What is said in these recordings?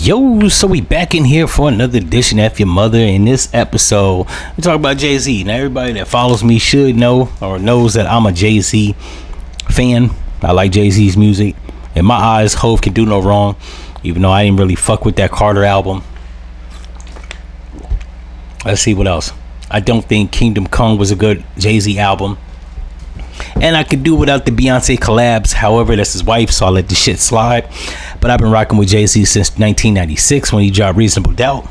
Yo, so we back in here for another edition of F-ya-Motha. In this episode, we talk about Jay-Z. Now, everybody that follows me should know or knows that I'm a Jay-Z fan. I like Jay-Z's music. In my eyes, Hov can do no wrong, even though I didn't really fuck with that Carter album. Let's see what else. I don't think Kingdom Come was a good Jay-Z album. And I could do without the Beyonce collabs. However, that's his wife, so I let the shit slide. But I've been rocking with Jay-Z since 1996 when he dropped Reasonable Doubt.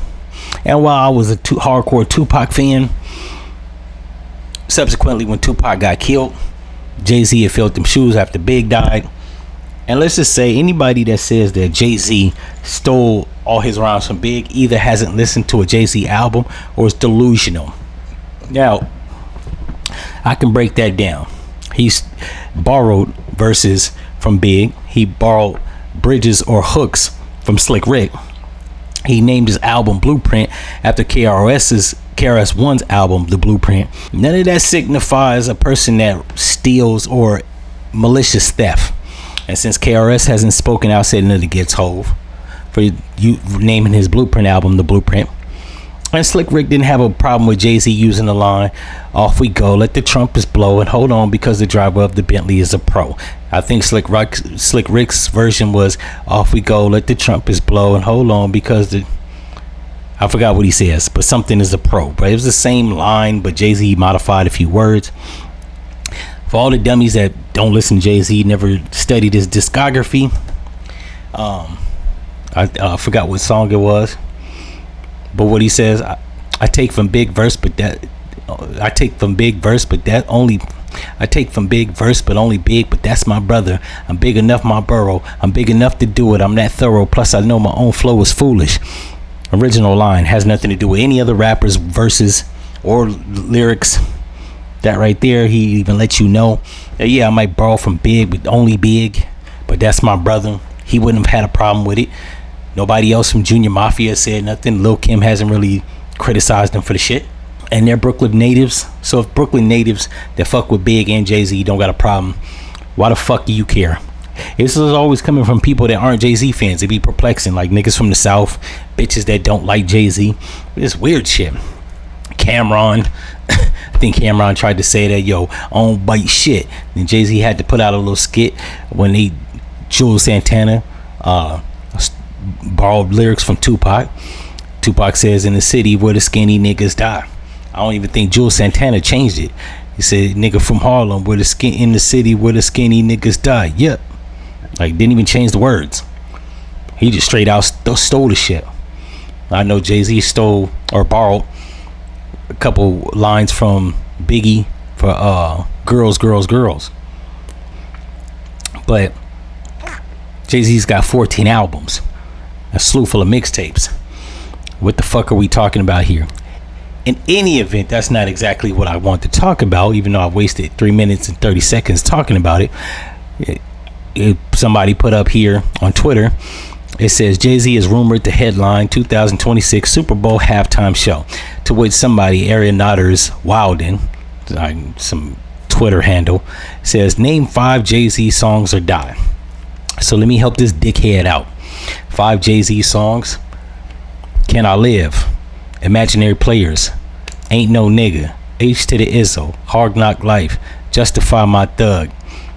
And while I was a hardcore Tupac fan, subsequently when Tupac got killed, Jay-Z had filled them shoes after Big died. And let's just say anybody that says that Jay-Z stole all his rhymes from Big either hasn't listened to a Jay-Z album or is delusional. Now, I can break that down. He's borrowed verses from Big. He borrowed bridges or hooks from Slick Rick. He named his album Blueprint after KRS-One's album, The Blueprint. None of that signifies a person that steals or malicious theft. And since KRS hasn't spoken out, said nothing against Hov for you naming his Blueprint album The Blueprint. And Slick Rick didn't have a problem with Jay-Z using the line, "Off we go, let the trumpets blow, and hold on because the driver of the Bentley is a pro." I think Slick Rick's version was, "Off we go, let the trumpets blow, and hold on because I forgot what he says, but something is a pro. But it was the same line, but Jay-Z modified a few words. For all the dummies that don't listen to Jay-Z, never studied his discography, I forgot what song it was. But what he says, I take from big verse, but only big, but that's my brother. I'm big enough, my borough. I'm big enough to do it. I'm that thorough. Plus, I know my own flow is foolish." Original line has nothing to do with any other rapper's verses or lyrics. That right there, he even lets you know that, yeah, I might borrow from Big, but only Big, but that's my brother. He wouldn't have had a problem with it. Nobody else from Junior Mafia said nothing. Lil Kim hasn't really criticized them for the shit. And they're Brooklyn natives. So if Brooklyn natives that fuck with Big and Jay-Z don't got a problem, why the fuck do you care? This is always coming from people that aren't Jay-Z fans. It be perplexing, like niggas from the South, bitches that don't like Jay-Z. It's weird shit. Cameron, I think Cameron tried to say that, yo, I don't bite shit. Then Jay-Z had to put out a little skit when Jules Santana borrowed lyrics from Tupac. Tupac says, "In the city where the skinny niggas die." I don't even think Jules Santana changed it. He said, "Nigga from Harlem, in the city where the skinny niggas die." Yep. Like, didn't even change the words. He just straight out stole the shit. I know Jay-Z stole or borrowed a couple lines from Biggie for Girls, Girls, Girls. But Jay-Z's got 14 albums. A slew full of mixtapes. What the fuck are we talking about here? In any event, that's not exactly what I want to talk about, even though I wasted 3 minutes and 30 seconds talking about it. Somebody put up here on Twitter, it says Jay-Z is rumored to headline 2026 Super Bowl halftime show, to which somebody, F-ya-Motha's Wilden, some Twitter handle, says, "Name 5 Jay-Z songs or die." So let me help this dickhead out. 5 Jay-Z songs: "Can I Live," "Imaginary Players," "Ain't No Nigga," "H to the Izzo," "Hard Knock Life," "Justify My Thug,"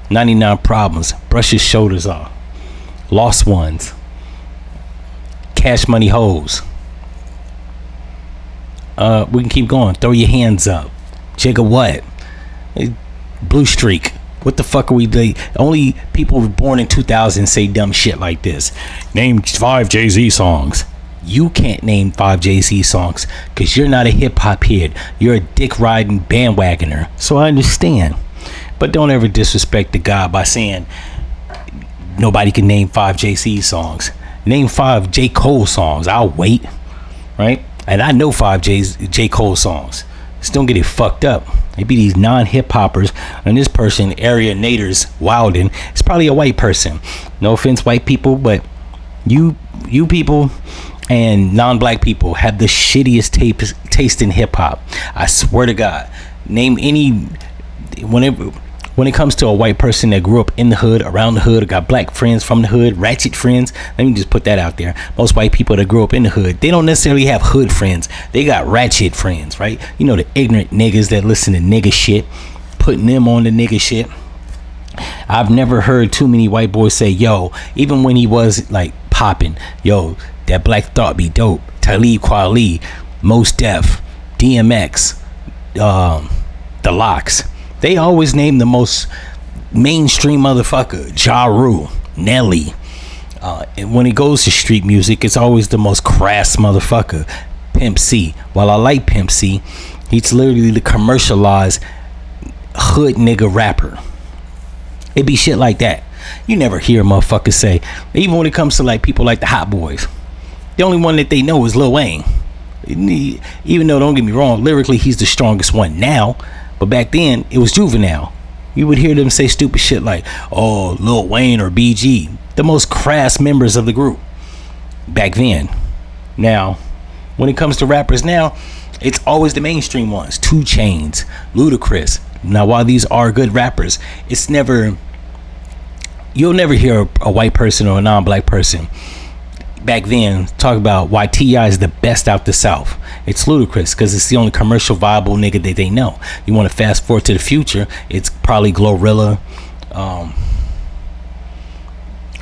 99 Problems, "Brush Your Shoulders Off," "Lost Ones," "Cash Money Hoes." We can keep going. "Throw Your Hands Up," "Jigga What," "Blue Streak." What the fuck are we doing? Only people born in 2000 say dumb shit like this. Name 5 Jay-Z songs. You can't name 5 Jay-Z songs because you're not a hip-hop head. You're a dick-riding bandwagoner. So I understand. But don't ever disrespect the guy by saying nobody can name 5 Jay-Z songs. Name 5 J. Cole songs. I'll wait. Right? And I know 5 J. Cole songs. Just don't get it fucked up. They be these non-hip-hoppers, and this person, Area Naders Wilden, is probably a white person. No offense, white people, but you people and non-black people have the shittiest taste in hip-hop. I swear to God. Name any, whenever when it comes to a white person that grew up in the hood, around the hood, or got black friends from the hood, ratchet friends, let me just put that out there. Most white people that grew up in the hood, they don't necessarily have hood friends. They got ratchet friends, right? You know, the ignorant niggas that listen to nigga shit, putting them on the nigga shit. I've never heard too many white boys say, yo, even when he was like popping, yo, that Black Thought be dope. Talib Kweli, Mos Def, DMX, the Locks. They always name the most mainstream motherfucker, Ja Rule, Nelly. And when it goes to street music, it's always the most crass motherfucker, Pimp C. While I like Pimp C, he's literally the commercialized hood nigga rapper. It be shit like that. You never hear motherfuckers say, even when it comes to like people like the Hot Boys, the only one that they know is Lil Wayne. Even though, don't get me wrong, lyrically he's the strongest one now, but back then it was Juvenile. You would hear them say stupid shit like, oh, Lil Wayne or BG, the most crass members of the group back then. Now, when it comes to rappers now, it's always the mainstream ones. 2 Chainz, Ludacris. Now, while these are good rappers, it's never, you'll never hear a white person or a non-black person back then talk about why T.I. is the best out the South. It's Ludacris, because it's the only commercial viable nigga that they know. You want to fast forward to the future, it's probably Glorilla.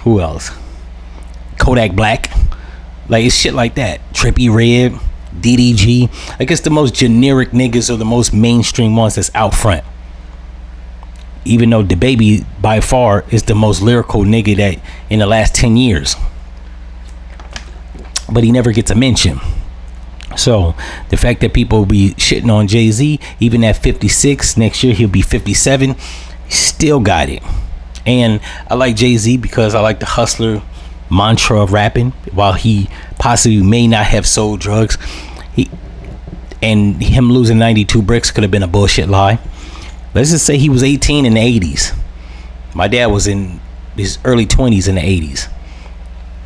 Who else? Kodak Black. Like, it's shit like that. Trippie Redd, DDG. Like, it's the most generic niggas or the most mainstream ones that's out front. Even though DaBaby by far is the most lyrical nigga that in the last 10 years. But he never gets a mention. So the fact that people be shitting on Jay-Z, even at 56, next year he'll be 57, he still got it. And I like Jay-Z because I like the hustler mantra of rapping. While he possibly may not have sold drugs, him losing 92 bricks could have been a bullshit lie. Let's just say he was 18 in the 80s. My dad was in his early 20s in the 80s.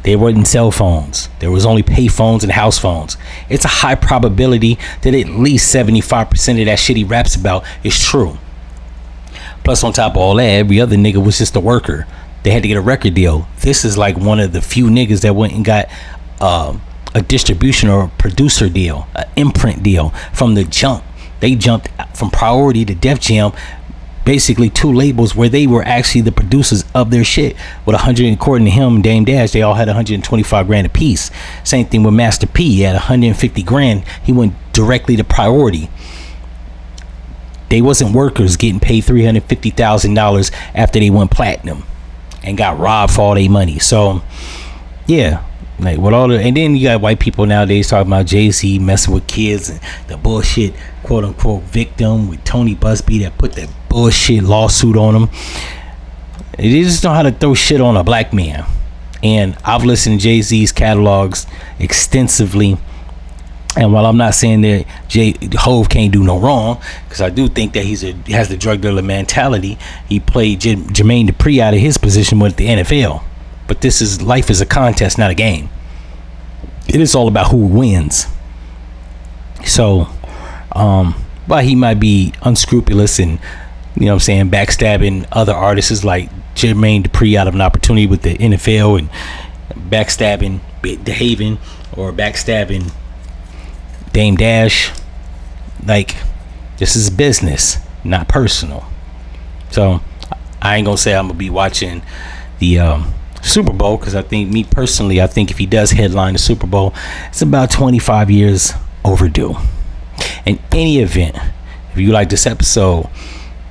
There wasn't cell phones. There was only pay phones and house phones. It's a high probability that at least 75% of that shit he raps about is true. Plus, on top of all that, every other nigga was just a worker. They had to get a record deal. This is like one of the few niggas that went and got a distribution or a producer deal, an imprint deal from the jump. They jumped from Priority to Def Jam, basically 2 labels where they were actually the producers of their shit. With 100, according to him and Dame Dash, they all had 125 grand a piece. Same thing with Master P. He had 150 grand. He went directly to Priority. They wasn't workers getting paid $350,000 after they went platinum and got robbed for all their money. So yeah, like with all the, and then you got white people nowadays talking about Jay-Z messing with kids and the bullshit quote unquote victim with Tony Busby that put that bullshit lawsuit on him. They just know how to throw shit on a black man. And I've listened to Jay-Z's catalogs extensively, and while I'm not saying that Hove can't do no wrong, because I do think that he has the drug dealer mentality, he played Jermaine Dupri out of his position with the NFL. But life is a contest, not a game. It is all about who wins. So while he might be unscrupulous and, you know what I'm saying, backstabbing other artists like Jermaine Dupri out of an opportunity with the NFL, and backstabbing DeHaven or backstabbing Dame Dash, like, this is business, not personal. So I ain't gonna say I'm gonna be watching the Super Bowl, because I think, me personally, I think if he does headline the Super Bowl, it's about 25 years overdue. In any event, if you like this episode,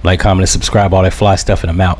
like, comment, and subscribe, all that fly stuff, and I'm out.